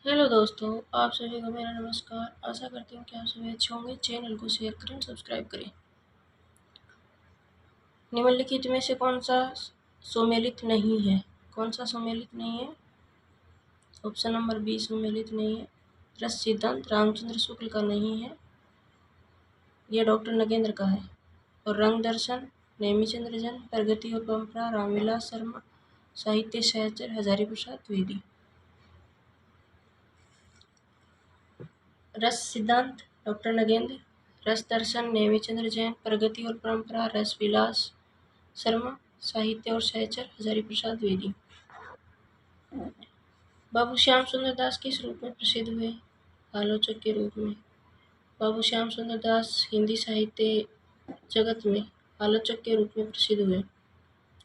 Hello दोस्तों, आप सभी को मेरा नमस्कार। आशा करती हूँ कि आप सभी अच्छे होंगे। चैनल को शेयर करें, सब्सक्राइब करें। निम्नलिखित में से कौन सा सुमेलित नहीं है? कौन सा सुमेलित नहीं है? ऑप्शन नंबर बी सुमेलित नहीं है। रस सिद्धांत रामचंद्र शुक्ल का नहीं है, यह डॉक्टर नगेंद्र का है। और रंग दर्शन नेमिचंद्र जैन, प्रगति और परंपरा रामविलास शर्मा, साहित्य सहचर हजारी प्रसाद द्विवेदी। रस सिद्धांत डॉक्टर नगेंद्र, रस दर्शन नेमिचंद्र जैन, प्रगति और परंपरा रस विलास शर्मा, साहित्य और सहचर हजारी प्रसाद द्विवेदी। बाबू श्याम सुंदर दास किस रूप में प्रसिद्ध हुए? आलोचक के रूप में। बाबू श्याम सुंदर दास हिंदी साहित्य जगत में आलोचक के रूप में प्रसिद्ध हुए।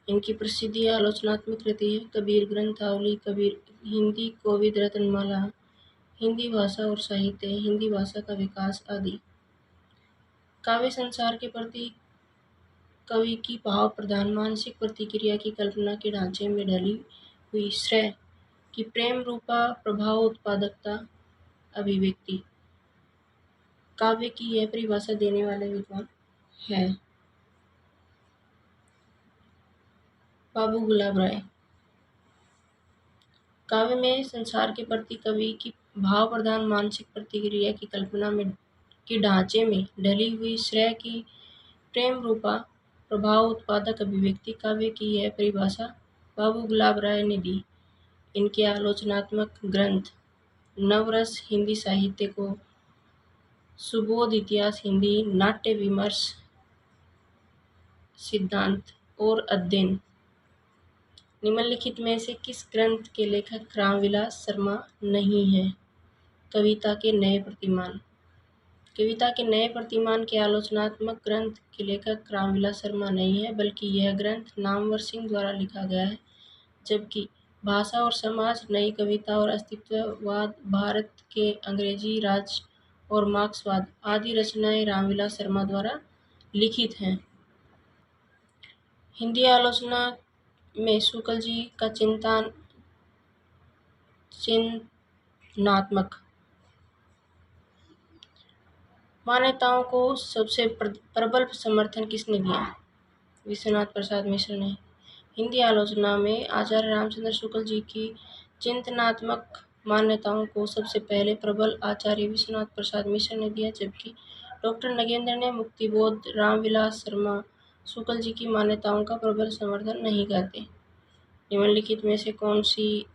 इनकी प्रसिद्धि आलोचनात्मक कृति है कबीर ग्रंथावली, कबीर हिंदी कोविद रत्नमाला, हिंदी भाषा और साहित्य, हिंदी भाषा का विकास आदि। काव्य संसार के प्रति कवि की भाव प्रधान मानसिक प्रतिक्रिया की कल्पना के ढांचे में ढली हुई श्रेय की प्रेम रूपा प्रभाव उत्पादकता अभिव्यक्ति। काव्य की यह परिभाषा देने वाले विद्वान है बाबू गुलाब राय। काव्य में संसार के प्रति कवि की भाव प्रधान मानसिक प्रतिक्रिया की कल्पना में के ढांचे में ढली हुई श्रेय की प्रेम रूपा प्रभाव उत्पादक अभिव्यक्ति। काव्य की यह परिभाषा बाबू गुलाब राय ने दी। इनके आलोचनात्मक ग्रंथ नवरस हिंदी साहित्य को, सुबोध इतिहास हिंदी, नाट्य विमर्श, सिद्धांत और अध्ययन। निम्नलिखित में से किस ग्रंथ के लेखक रामविलास शर्मा नहीं है? कविता के नए प्रतिमान। कविता के नए प्रतिमान के आलोचनात्मक ग्रंथ के लेखक रामविलास शर्मा नहीं है, बल्कि यह ग्रंथ नामवर सिंह द्वारा लिखा गया है। जबकि भाषा और समाज, नई कविता और अस्तित्ववाद, भारत के अंग्रेजी राज और मार्क्सवाद आदि रचनाएं रामविलास शर्मा द्वारा लिखित हैं। हिंदी आलोचना में शुक्ल जी का चिंतनात्मक मान्यताओं को सबसे प्रबल समर्थन किसने दिया? विश्वनाथ प्रसाद मिश्र ने। हिंदी आलोचना में आचार्य रामचंद्र शुक्ल जी की चिंतनात्मक मान्यताओं को सबसे पहले प्रबल आचार्य विश्वनाथ प्रसाद मिश्र ने दिया, जबकि डॉक्टर नगेंद्र ने मुक्तिबोध रामविलास शर्मा शुक्ल जी की मान्यताओं का प्रबल समर्थन नहीं करते। निम्नलिखित में से कौन सी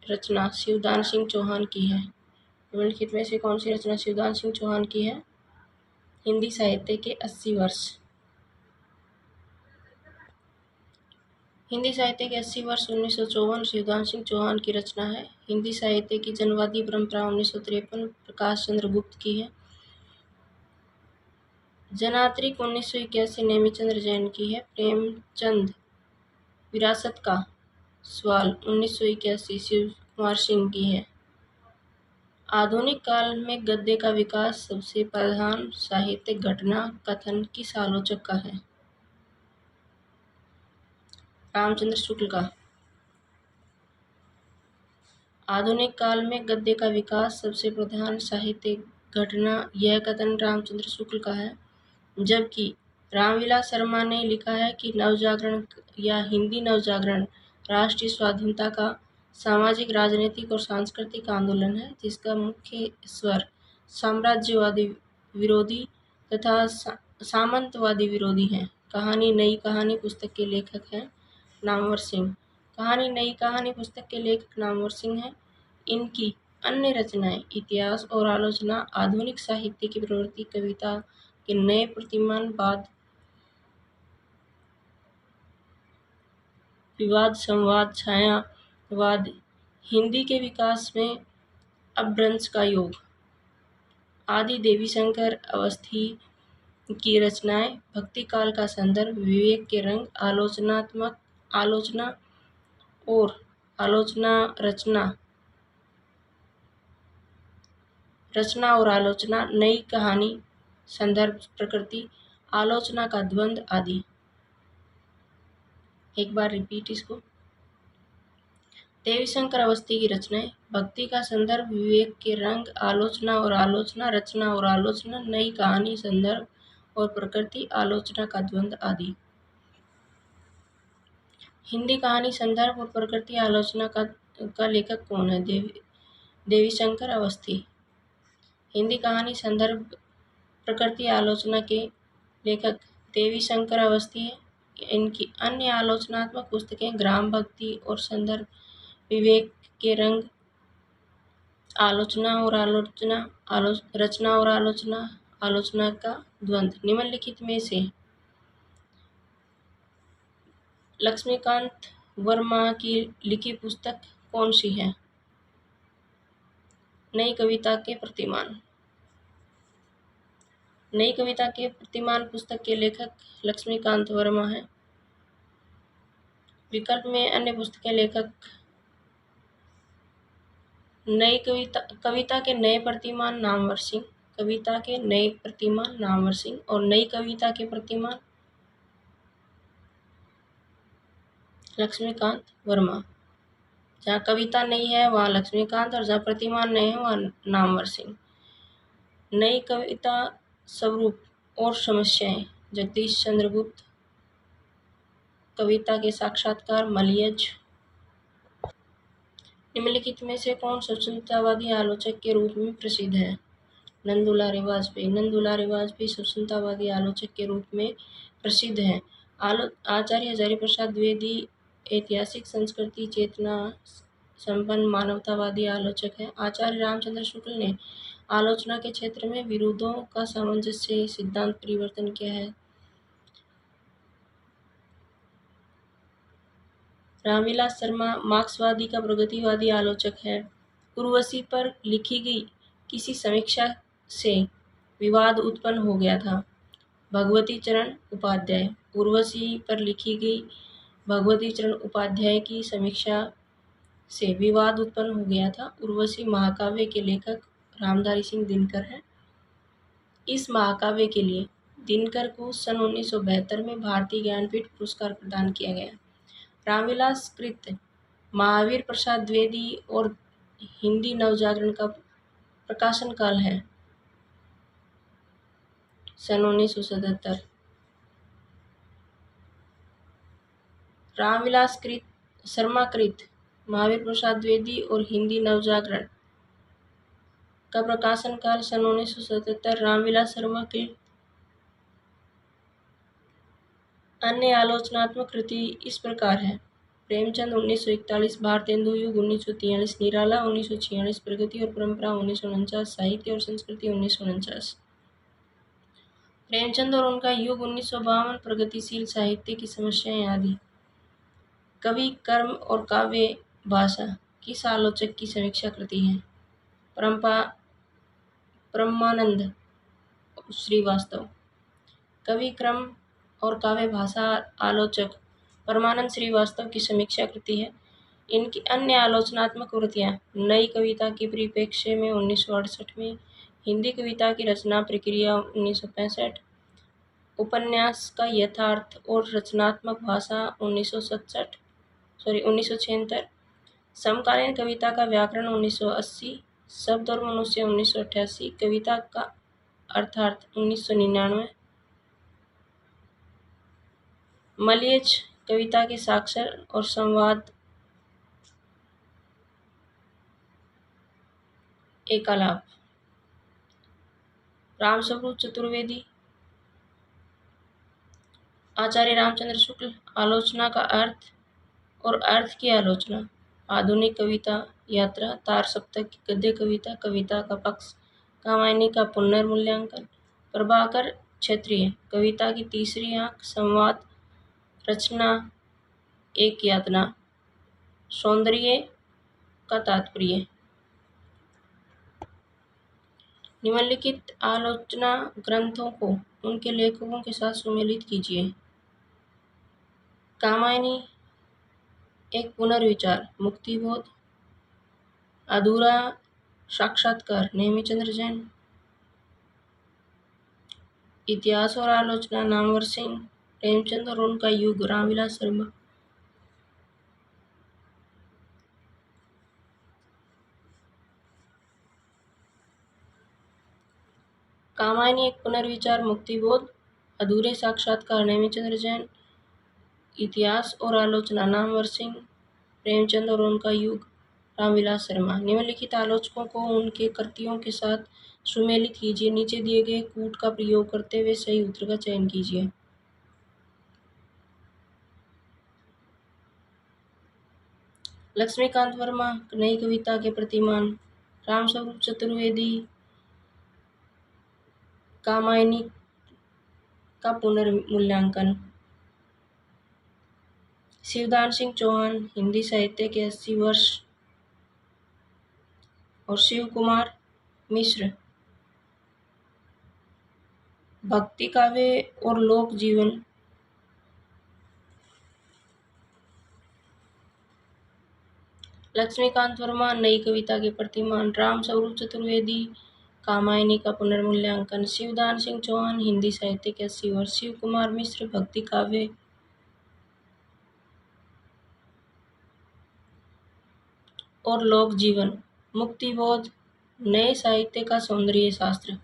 रचना शिवदान सिंह चौहान की है? निम्नलिखित में से कौन सी रचना शिवदान सिंह चौहान की है? हिंदी साहित्य के 80 वर्ष। हिंदी साहित्य के 80 वर्ष 1954 शिवदान सिंह चौहान की रचना है। हिंदी साहित्य की जनवादी परंपरा 1953 प्रकाश चंद्र गुप्त की है। जनात्रिक 1981 नेमिचंद्र जैन की है। प्रेमचंद विरासत का सवाल 1981 शिव कुमार सिंह की है। आधुनिक काल में गद्य का विकास सबसे प्रधान साहित्यिक घटना कथन किस आलोचक का है? रामचंद्र शुक्ल का। आधुनिक काल में गद्य का विकास सबसे प्रधान साहित्यिक घटना, यह कथन रामचंद्र शुक्ल का है। जबकि रामविलास शर्मा ने लिखा है कि नवजागरण या हिंदी नवजागरण राष्ट्रीय स्वाधीनता का सामाजिक, राजनीतिक और सांस्कृतिक आंदोलन है, जिसका मुख्य स्वर साम्राज्यवादी विरोधी तथा सामंतवादी विरोधी है। कहानी नई कहानी पुस्तक के लेखक हैं नामवर सिंह। कहानी नई कहानी पुस्तक के लेखक नामवर सिंह हैं। इनकी अन्य रचनाएं इतिहास और आलोचना, आधुनिक साहित्य की प्रवृत्ति, कविता के नए प्रतिमान, वाद विवाद, संवाद, छायावाद, हिंदी के विकास में अपभ्रंश का योग आदि, देवी शंकर अवस्थी की रचनाएं, भक्ति काल का संदर्भ, विवेक के रंग, आलोचना और रचना और आलोचना, नई कहानी, संदर्भ, प्रकृति, आलोचना का द्वंद्व आदि। एक बार रिपीट इसको। देवी शंकर अवस्थी की रचनाएं भक्ति का संदर्भ, विवेक के रंग, आलोचना और आलोचना, रचना और आलोचना, नई कहानी, संदर्भ और प्रकृति, आलोचना का द्वंद्व आदि। हिंदी कहानी संदर्भ और प्रकृति आलोचना का लेखक कौन है? देवीशंकर अवस्थी। हिंदी कहानी संदर्भ प्रकृति आलोचना के लेखक देवीशंकर अवस्थी है। इनकी अन्य आलोचनात्मक पुस्तकें ग्राम भक्ति और संदर्भ, विवेक के रंग, आलोचना और आलोचना, रचना और आलोचना, आलोचना का द्वंद्व। निम्नलिखित में से लक्ष्मीकांत वर्मा की लिखी पुस्तक कौन सी है? नई कविता के प्रतिमान। नई कविता के प्रतिमान पुस्तक के लेखक लक्ष्मीकांत वर्मा हैं। विकल्प में अन्य पुस्तकें लेखक नई कविता के नए प्रतिमान नामवर सिंह, कविता के नए प्रतिमान नामवर सिंह और नई कविता के प्रतिमान लक्ष्मीकांत वर्मा। जहाँ कविता नहीं है वहाँ लक्ष्मीकांत और जहाँ प्रतिमान नहीं है वहाँ नामवर सिंह। नई कविता स्वरूप और समस्याएं जगदीश चंद्र गुप्त। कविता के साक्षात्कार मलियज। निम्नलिखित में से कौन स्वतंत्रतावादी आलोचक के रूप में प्रसिद्ध है? नंदुलारे वाजपेयी। नंदुलारे वाजपेयी स्वतंत्रतावादी आलोचक के रूप में प्रसिद्ध हैं। आचार्य हजारीप्रसाद द्विवेदी ऐतिहासिक संस्कृति चेतना संपन्न मानवतावादी आलोचक हैं। आचार्य रामचंद्र शुक्ल ने आलोचना के क्षेत्र में विरोधों का सामंजस्य सिद्धांत परिवर्तन किया है। रामविलास शर्मा मार्क्सवादी का प्रगतिवादी आलोचक है। उर्वशी पर लिखी गई किसी समीक्षा से विवाद उत्पन्न हो गया था। भगवती चरण उपाध्याय। उर्वशी पर लिखी गई भगवती चरण उपाध्याय की समीक्षा से विवाद उत्पन्न हो गया था। उर्वशी महाकाव्य के लेखक रामधारी सिंह दिनकर हैं। इस महाकाव्य के लिए दिनकर को सन 1972 में भारतीय ज्ञानपीठ पुरस्कार प्रदान किया गया। रामविलास कृत महावीर प्रसाद द्विवेदी और हिंदी नवजागरण का प्रकाशन काल है सन 1977। रामविलास कृत शर्मा कृत महावीर प्रसाद द्विवेदी और हिंदी नवजागरण का प्रकाशन काल सन 1977। रामविलास शर्मा के अन्य आलोचनात्मक कृति इस प्रकार है। प्रेमचंद 1941, भारतेंदु युग 1943, निराला 1946, प्रगति और परंपरा 1949, साहित्य और संस्कृति 1949। प्रेमचंद और उनका युग 1952, प्रगतिशील साहित्य की समस्याएं आदि। कवि, कर्म और काव्य भाषा किस आलोचक की समीक्षा कृति है? परमानंद श्रीवास्तव। कवि, क्रम और काव्य भाषा आलोचक परमानंद श्रीवास्तव की समीक्षा कृति है। इनकी अन्य आलोचनात्मक कृतियाँ नई कविता के परिप्रेक्ष्य में 1968 में, हिंदी कविता की रचना प्रक्रिया 1965, उपन्यास का यथार्थ और रचनात्मक भाषा 1976, समकालीन कविता का व्याकरण 1980, शब्द और मनुष्य 1988, कविता का अर्थार्थ 1999, मलियज कविता के साक्षर और संवाद एकालाप। रामस्वरूप चतुर्वेदी। आचार्य रामचंद्र शुक्ल, आलोचना का अर्थ और अर्थ की आलोचना। आधुनिक कविता यात्रा, तार सप्तक, गद्य कविता, कविता का पक्ष, कामायनी का पुनर्मूल्यांकन। प्रभाकर क्षत्रिय, कविता की तीसरी आंख, संवाद, रचना, एक यातना, सौंदर्य का तात्पर्य। निम्नलिखित आलोचना ग्रंथों को उनके लेखकों के साथ सुमेलित कीजिए। कामायनी एक पुनर्विचार, मुक्तिबोध, अधूरा साक्षात्कार, नेमीचंद्र जैन। इतिहास और आलोचना, नामवर सिंह। प्रेमचंद और उनका युग, रामविलास शर्मा। कामायनी एक पुनर्विचार, मुक्तिबोध, अधूरे साक्षात्कार नेमिचंद्र जैन, इतिहास और आलोचना नामवर सिंह, प्रेमचंद और उनका युग रामविलास शर्मा। निम्नलिखित आलोचकों को उनके कृतियों के साथ सुमेलित कीजिए। नीचे दिए गए कूट का प्रयोग करते हुए सही उत्तर का चयन कीजिए। लक्ष्मीकांत वर्मा, नई कविता के प्रतिमान, रामस्वरूप चतुर्वेदी, कामायनी का पुनर्मूल्यांकन, शिवदान सिंह चौहान, हिंदी साहित्य के 80 वर्ष, और शिव कुमार मिश्र, भक्ति काव्य और लोक जीवन। लक्ष्मीकांत वर्मा, नई कविता के प्रतिमान, रामस्वरूप चतुर्वेदी, कामायनी का पुनर्मूल्यांकन, शिवदान सिंह चौहान, हिंदी साहित्य के 80 वर्ष, शिव कुमार मिश्र, भक्ति काव्य और लोक जीवन, मुक्तिबोध, नए साहित्य का सौंदर्य शास्त्र।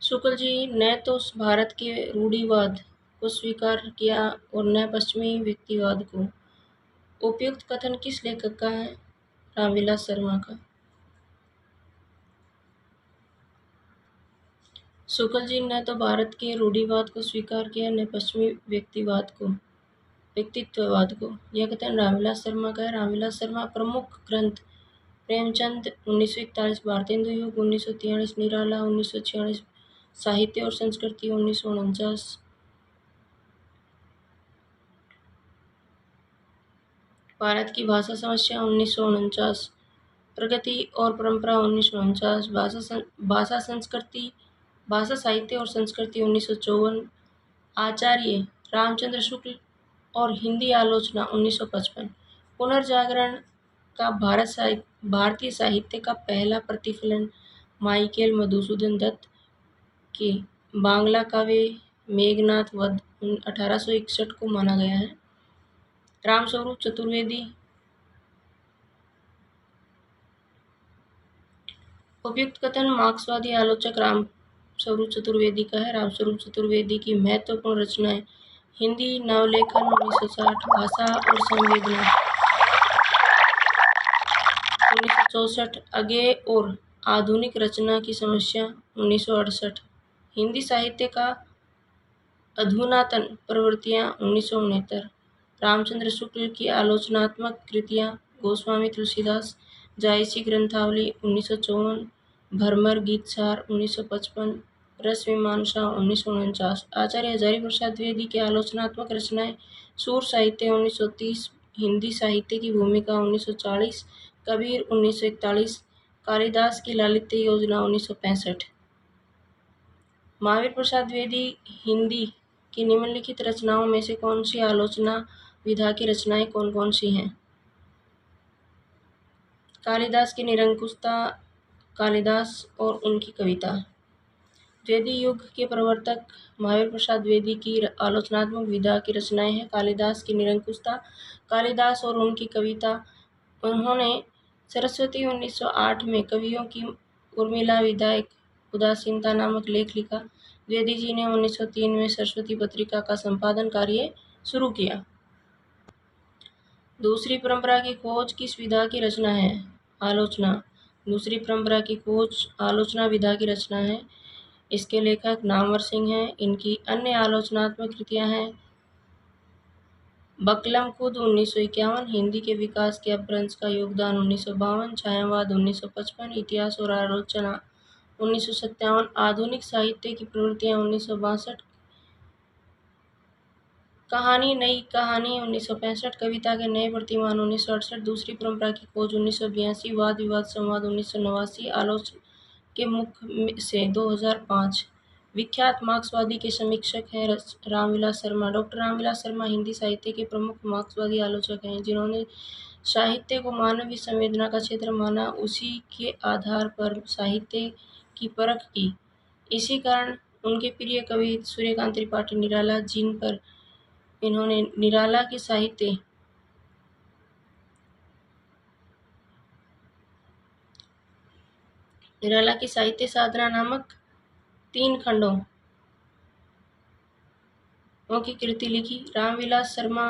शुक्ल जी, न तो भारत के रूढ़िवाद को स्वीकार किया और न पश्चिमी व्यक्तिवाद को। उपयुक्त कथन किस लेखक का है? रामविलास शर्मा का। शुक्ल जी, न तो भारत के रूढ़िवाद को स्वीकार किया न पश्चिमी व्यक्तित्ववाद को। यह कथन रामविलास शर्मा का है। रामविलास शर्मा प्रमुख ग्रंथ प्रेमचंद 1941, भारतेंदु युग 1943, निराला 1946, साहित्य और संस्कृति 1949, भारत की भाषा समस्या 1949, प्रगति और परंपरा 1949, भाषा साहित्य और संस्कृति 1954, आचार्य रामचंद्र शुक्ल और हिंदी आलोचना 1955, पुनर्जागरण का भारतीय साहित्य का पहला प्रतिफलन माइकेल मधुसूदन दत्त के बांग्ला काव्य मेघनाद वध 1861 को माना गया है। रामस्वरूप चतुर्वेदी। उपयुक्त कथन मार्क्सवादी आलोचक रामस्वरूप चतुर्वेदी का है। रामस्वरूप चतुर्वेदी की महत्वपूर्ण रचनाएं हिंदी नवलेखन 1960, भाषा और संवेदना 1964, अगेय और आधुनिक रचना की समस्या 1968, हिंदी साहित्य का अधुनातन प्रवृत्तियां 1969, रामचंद्र शुक्ल की आलोचनात्मक कृतियां गोस्वामी तुलसीदास, जायसी ग्रंथावली 1954, भरमर गीतसार 1955, रस मीमांसा 1949, आचार्य हजारी प्रसाद द्विवेदी की आलोचनात्मक रचनाएं सूर साहित्य 1930, हिंदी साहित्य की भूमिका 1940, कबीर 1941, कालिदास की लालित्य योजना 1965। महावीर प्रसाद द्विवेदी हिंदी की निम्नलिखित रचनाओं में से कौन सी आलोचना विधा की रचनाएं कौन कौन सी हैं? कालिदास की निरंकुशता, कालिदास और उनकी कविता। द्विवेदी युग के प्रवर्तक महावीर प्रसाद द्विवेदी की आलोचनात्मक विधा की रचनाएं हैं कालिदास की निरंकुशता, कालिदास और उनकी कविता। उन्होंने सरस्वती 1908 में कवियों की उर्मिला विधायक उदासीनता नामक लेख लिखा। द्विवेदी जी ने 1903 में सरस्वती पत्रिका का संपादन कार्य शुरू किया। दूसरी परंपरा की खोज किस विधा की रचना है? आलोचना। दूसरी परंपरा की खोज आलोचना विधा की रचना है। इसके लेखक नामवर सिंह हैं। इनकी अन्य आलोचनात्मक कृतियां हैं बकलम खुद 1951, हिंदी के विकास के अपभ्रंश का योगदान 1952, छायावाद 1955, इतिहास और आलोचना 1957, आधुनिक साहित्य की प्रवृत्तियां 1962, कहानी नई कहानी 1965, कविता के नए प्रतिमान 1968, दूसरी परंपरा की खोज 1982, वाद विवाद संवाद 1989, आलोचना के मुख से 2005। विख्यात मार्क्सवादी के समीक्षक हैं रामविलास शर्मा। डॉक्टर रामविलास शर्मा हिंदी साहित्य के प्रमुख मार्क्सवादी आलोचक हैं, जिन्होंने साहित्य को मानवीय संवेदना का क्षेत्र माना, उसी के आधार पर साहित्य की परख की। इसी कारण उनके प्रिय कवि सूर्यकांत त्रिपाठी निराला, जिन पर इन्होंने निराला के साहित्य निराला की साहित्य साधना नामक 3 खंडों की कृति लिखी। रामविलास शर्मा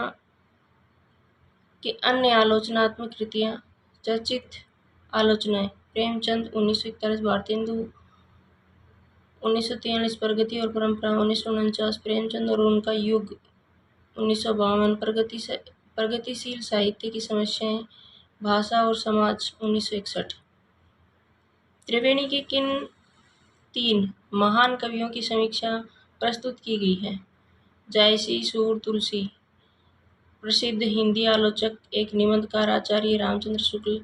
की अन्य आलोचनात्मक कृतियां चर्चित आलोचनाएं: प्रेमचंद 1941, भारतेंदु 1943, प्रगति और परंपरा 1949, प्रेमचंद और उनका युग 1952, प्रगतिशील साहित्य की समस्याएं, भाषा और समाज 1961। त्रिवेणी के किन 3 महान कवियों की समीक्षा प्रस्तुत की गई है? जायसी, सूर, तुलसी। प्रसिद्ध हिंदी आलोचक एक निबंधकार आचार्य रामचंद्र शुक्ल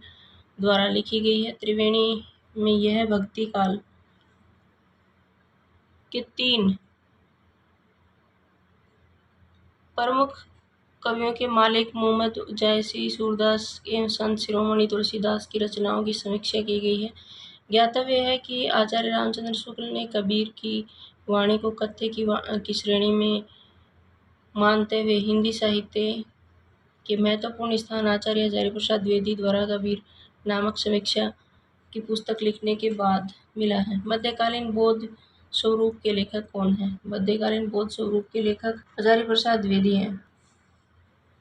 द्वारा लिखी गई है। त्रिवेणी में यह भक्ति काल के 3 प्रमुख कवियों के मालिक मोहम्मद जायसी, सूरदास एवं संत शिरोमणि तुलसीदास की रचनाओं की समीक्षा की गई है। ज्ञातव्य है कि आचार्य रामचंद्र शुक्ल ने कबीर की वाणी को कथ्य की श्रेणी में मानते हुए हिंदी साहित्य के महत्वपूर्ण स्थान आचार्य हजारी प्रसाद द्विवेदी द्वारा कबीर नामक समीक्षा की पुस्तक लिखने के बाद मिला है। मध्यकालीन बौद्ध स्वरूप के लेखक कौन है? मध्यकालीन बौद्ध स्वरूप के लेखक हजारी प्रसाद द्विवेदी हैं।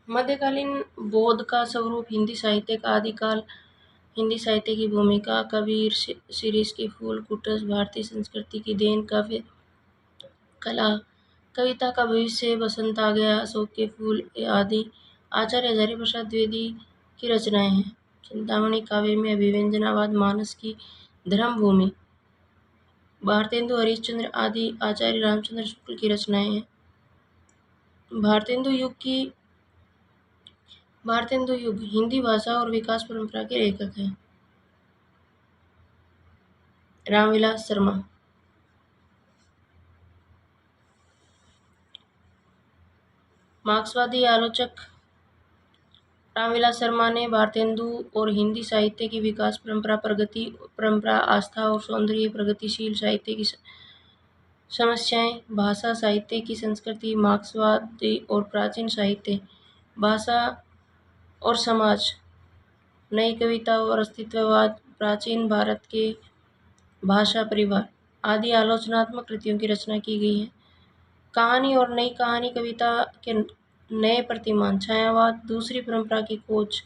मध्यकालीन बौद्ध का स्वरूप हिंदी साहित्य का आदिकाल, हिंदी साहित्य की भूमिका, कबीर, शिरीष के फूल, कुटस, भारतीय संस्कृति की देन, काव्य कला, कविता का भविष्य, बसंत आ गया, अशोक के फूल आदि आचार्य हजारी प्रसाद द्विवेदी की रचनाएं हैं। चिंतामणि काव्य में अभिव्यंजनावाद, मानस की धर्मभूमि, भारतेंदु हरिश्चंद्र आदि आचार्य रामचंद्र शुक्ल की रचनाएं हैं। भारतेंदु युग हिंदी भाषा और विकास परंपरा के लेखक हैं। रामविलास शर्मा। मार्क्सवादी आलोचक रामविलास शर्मा ने भारतेंदु और हिंदी साहित्य की विकास परंपरा, आस्था और सौंदर्य, प्रगतिशील साहित्य की समस्याएं, भाषा साहित्य की संस्कृति, मार्क्सवादी और प्राचीन साहित्य, भाषा और समाज, नई कविता और अस्तित्ववाद, प्राचीन भारत के भाषा परिवार आदि आलोचनात्मक कृतियों की रचना की गई है। कहानी और नई कहानी कविता के नए प्रतिमान, छायावाद, दूसरी परंपरा की खोज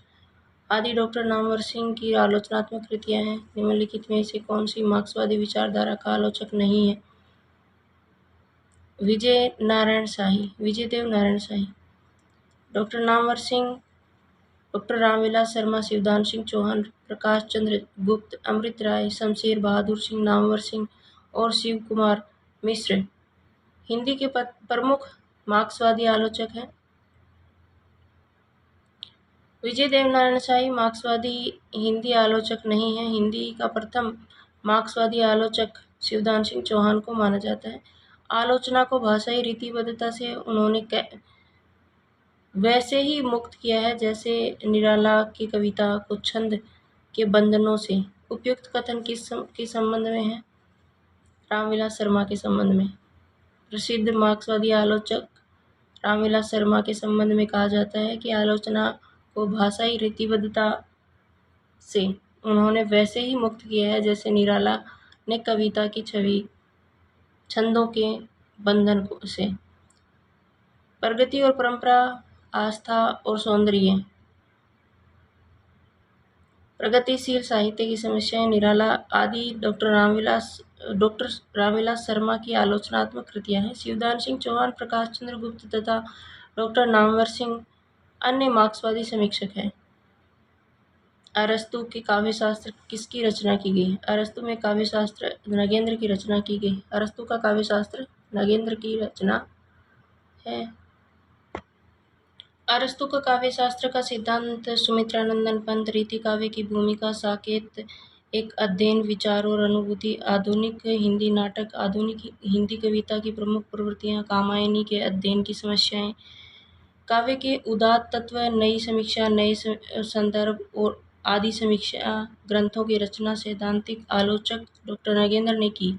आदि डॉक्टर नामवर सिंह की आलोचनात्मक कृतियां हैं। निम्नलिखित में से कौन सी मार्क्सवादी विचारधारा का आलोचक नहीं है? विजयदेव नारायण शाही, डॉक्टर नामवर सिंह, डॉक्टर रामविलास शर्मा, शिवदान सिंह चौहान, प्रकाश चंद्र गुप्त, अमृत राय, शमशेर बहादुर सिंह, नामवर सिंह और शिव कुमार मिश्र हिंदी के प्रमुख मार्क्सवादी आलोचक हैं। विजयदेव नारायण शाही मार्क्सवादी हिंदी आलोचक नहीं है। हिंदी का प्रथम मार्क्सवादी आलोचक शिवदान सिंह चौहान को माना जाता है। आलोचना को भाषाई रीतिबद्धता से उन्होंने वैसे ही मुक्त किया है जैसे निराला की कविता को छंद के बंधनों से। उपयुक्त कथन किस संबंध में है? रामविलास शर्मा के संबंध में। प्रसिद्ध मार्क्सवादी आलोचक रामविलास शर्मा के संबंध में कहा जाता है कि आलोचना को भाषाई रीतिबद्धता से उन्होंने वैसे ही मुक्त किया है जैसे निराला ने कविता की छवि छंदों के बंधन से। प्रगति और परंपरा, आस्था और सौंदर्य, प्रगतिशील साहित्य की समस्याएं, निराला आदि डॉक्टर रामविलास शर्मा की आलोचनात्मक कृतियां हैं। शिवदान सिंह चौहान, प्रकाश चंद्र गुप्त तथा डॉक्टर नामवर सिंह अन्य मार्क्सवादी समीक्षक हैं। अरस्तु के काव्यशास्त्र किसकी रचना की गई? अरस्तु में काव्यशास्त्र नगेंद्र की रचना की गई। अरस्तु का काव्यशास्त्र नगेंद्र की रचना है। अरस्तु का काव्यशास्त्र का सिद्धांत सुमित्रानंदन पंत, रीति काव्य की भूमिका, साकेत, एक अध्ययन, विचार और अनुभूति, आधुनिक हिंदी नाटक, आधुनिक हिंदी कविता की प्रमुख प्रवृत्तियां, कामायनी के अध्ययन की समस्याएं, काव्य के उदात्त तत्व, नई समीक्षा, नए संदर्भ और आदि समीक्षा ग्रंथों की रचना सैद्धांतिक आलोचक डॉक्टर नगेंद्र ने की।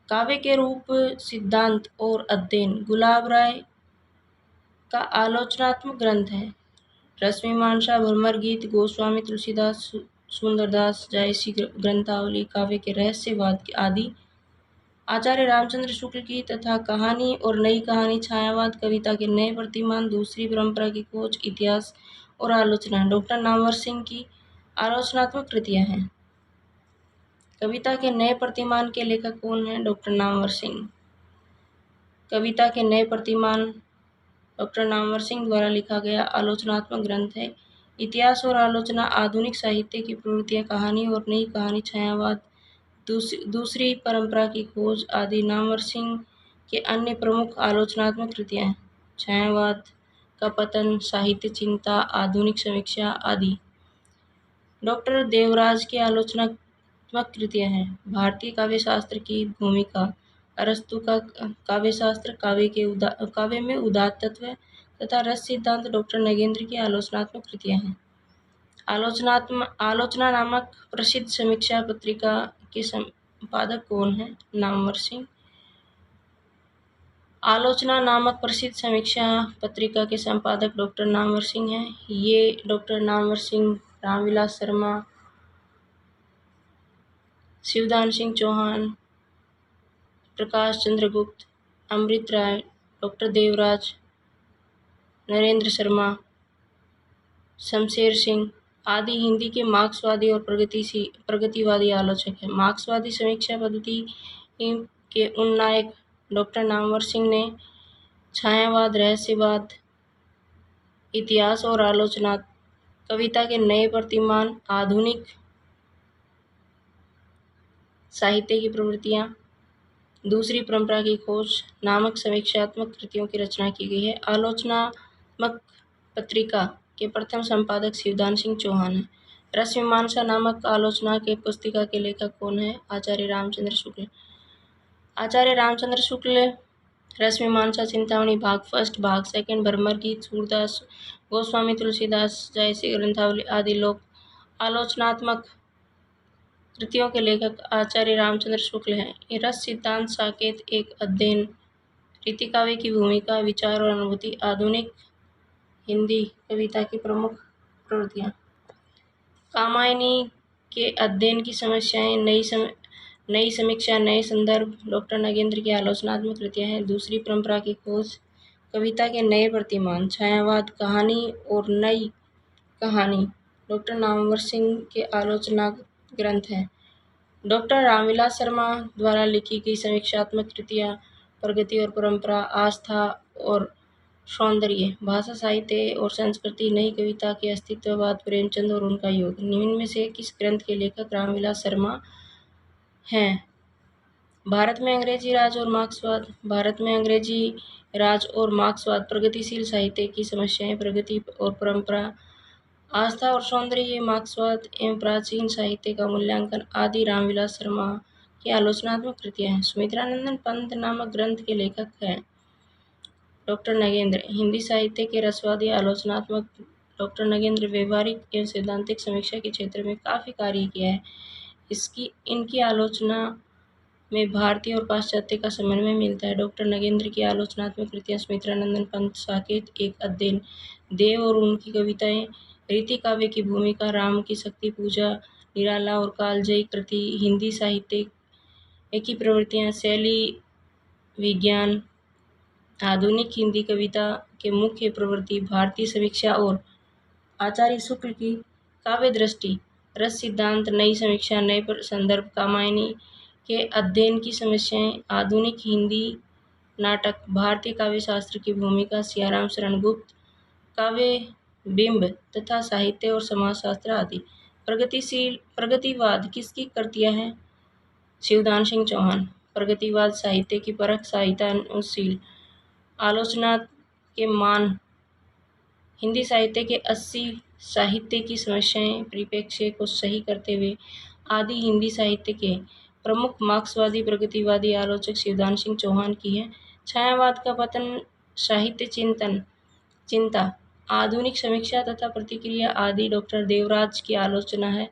काव्य के रूप, सिद्धांत और अध्ययन गुलाब राय का आलोचनात्मक ग्रंथ है। रसमीमांसा, भ्रमर गीत, गोस्वामी तुलसीदास सुंदरदास जायसी ग्रंथावली, काव्य के रहस्यवाद आदि। आचार्य रामचंद्र शुक्ल की तथा कहानी और नई कहानी, छायावाद, कविता के नए प्रतिमान, दूसरी परंपरा की खोज, इतिहास और आलोचना डॉक्टर नामवर सिंह की आलोचनात्मक कृतियां हैं। कविता के नए प्रतिमान के लेखक कौन हैं? डॉक्टर नामवर सिंह। कविता के नए प्रतिमान डॉक्टर नामवर सिंह द्वारा लिखा गया आलोचनात्मक ग्रंथ है। इतिहास और आलोचना, आधुनिक साहित्य की प्रवृत्तियां, कहानी और नई कहानी, छायावाद, दूसरी परंपरा की खोज आदि नामवर सिंह के अन्य प्रमुख आलोचनात्मक कृतियां हैं। छायावाद का पतन, साहित्य चिंता, आधुनिक समीक्षा आदि। डॉक्टर देवराज की आलोचनात्मक कृतियां हैं। भारतीय काव्यशास्त्र की भूमिका, अरस्तु का काव्यशास्त्र, काव्य में उदात्त तत्व तथा रस सिद्धांत। डॉक्टर नगेंद्र की आलोचनात्मक कृतियां हैं। आलोचना नामक प्रसिद्ध समीक्षा पत्रिका के संपादक कौन है? नामवर सिंह। आलोचना नामक प्रसिद्ध समीक्षा पत्रिका के संपादक डॉक्टर नामवर सिंह हैं। ये डॉक्टर नामवर सिंह रामविलास शर्मा, शिवदान सिंह चौहान, प्रकाश चंद्र गुप्त, अमृत राय, डॉक्टर देवराज, नरेंद्र शर्मा, शमशेर सिंह आदि हिंदी के मार्क्सवादी और प्रगतिवादी आलोचक हैं। मार्क्सवादी समीक्षा पद्धति के उन नायक डॉक्टर नामवर सिंह ने छायावाद, रहस्यवाद, इतिहास और आलोचना, कविता के नए प्रतिमान, आधुनिक साहित्य की प्रवृत्तियां, दूसरी परंपरा की खोज नामक समीक्षात्मक कृतियों की रचना की गई है। आलोचनात्मक पत्रिका के प्रथम संपादक शिवदान सिंह चौहान हैं। रसमीमांसा नामक आलोचना के पुस्तिका के लेखक कौन है? आचार्य रामचंद्र शुक्ल। आचार्य रामचंद्र शुक्ल रसमीमांसा, चिंतामणि, भाग फर्स्ट, भाग सेकंड, भरमर गीत, सूरदास गोस्वामी, तुलसीदास जायसी ग्रंथावली आदि लोक आलोचनात्मक कृतियों के लेखक आचार्य रामचंद्र शुक्ल हैं। रस सिद्धांत, साकेत, एक अध्ययन, रीतिकाव्य की भूमिका, विचार और अनुभूति, आधुनिक हिंदी कविता की प्रमुख प्रवृत्तियां, कामायनी के अध्ययन की समस्याएं, नई समीक्षा, नए संदर्भ, डॉक्टर नगेंद्र की आलोचनात्मक कृतियां हैं। दूसरी परंपरा की खोज, कविता के नए प्रतिमान, छायावाद, कहानी और नई कहानी, डॉक्टर नामवर सिंह के आलोचना ग्रंथ हैं। डॉक्टर रामविलास शर्मा द्वारा लिखी गई समीक्षात्मक कृतियां, प्रगति और परंपरा, आस्था और सौंदर्य, भाषा, साहित्य और संस्कृति, नई कविता के अस्तित्ववाद, प्रेमचंद और उनका योग। निम्न में से किस ग्रंथ के लेखक रामविलास शर्मा हैं? भारत में अंग्रेजी राज और मार्क्सवाद। भारत में अंग्रेजी राज और मार्क्सवाद, प्रगतिशील साहित्य की समस्याएं, प्रगति और परंपरा, आस्था और सौंदर्य, मार्क्सवाद एवं प्राचीन साहित्य का मूल्यांकन आदि रामविलास शर्मा की आलोचनात्मक कृतियां हैं। सुमित्रानंदन पंत नामक ग्रंथ के लेखक हैं डॉक्टर नगेंद्र। हिंदी साहित्य के रसवादी आलोचनात्मक डॉक्टर नगेंद्र व्यवहारिक एवं सैद्धांतिक समीक्षा के क्षेत्र में काफ़ी कार्य किया है। इनकी आलोचना में भारतीय और पाश्चात्य का समन्वय मिलता है। डॉक्टर नगेंद्र की आलोचनात्मक कृतियां, सुमित्रानंदन पंत, साकेत, एक अध्ययन, देव और उनकी कविताएं, रीति काव्य की भूमिका, राम की शक्ति पूजा, निराला और कालजयी कृति, हिंदी साहित्य की प्रवृत्तियां, शैली विज्ञान, आधुनिक हिंदी कविता के मुख्य प्रवृत्ति, भारतीय समीक्षा और आचार्य शुक्ल की काव्य दृष्टि, रस सिद्धांत, नई समीक्षा, नए संदर्भ, कामायनी के अध्ययन की समस्याएं, आधुनिक हिंदी नाटक, भारतीय काव्य शास्त्र की भूमिका, सियाराम शरण गुप्त, काव्य बिंब तथा साहित्य और समाजशास्त्र आदि। प्रगतिवाद किसकी कृतियां हैं? शिवदान सिंह चौहान। प्रगतिवाद साहित्य की परख, साहित्यानुशील आलोचना के मान, हिंदी साहित्य के 80 साहित्य की समस्याएं, परिप्रेक्ष्य को सही करते हुए आदि हिंदी साहित्य के प्रमुख मार्क्सवादी प्रगतिवादी आलोचक शिवदान सिंह चौहान की है। छायावाद का पतन, साहित्य चिंता, आधुनिक समीक्षा तथा प्रतिक्रिया आदि डॉक्टर देवराज की आलोचना है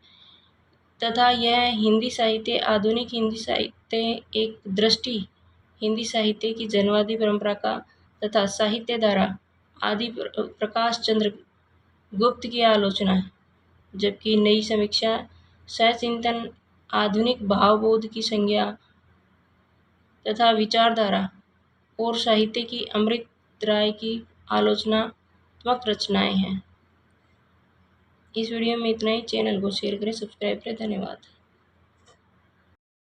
तथा यह हिंदी साहित्य, आधुनिक हिंदी साहित्य एक दृष्टि, हिंदी साहित्य की जनवादी परंपरा का तथा साहित्य धारा आदि प्रकाश चंद्र गुप्त की आलोचना है। जबकि नई समीक्षा सचिंतन, आधुनिक भावबोध की संज्ञा तथा विचारधारा और साहित्य की अमृत राय की आलोचनात्मक रचनाएं हैं। इस वीडियो में इतना ही। चैनल को शेयर करें, सब्सक्राइब करें। धन्यवाद।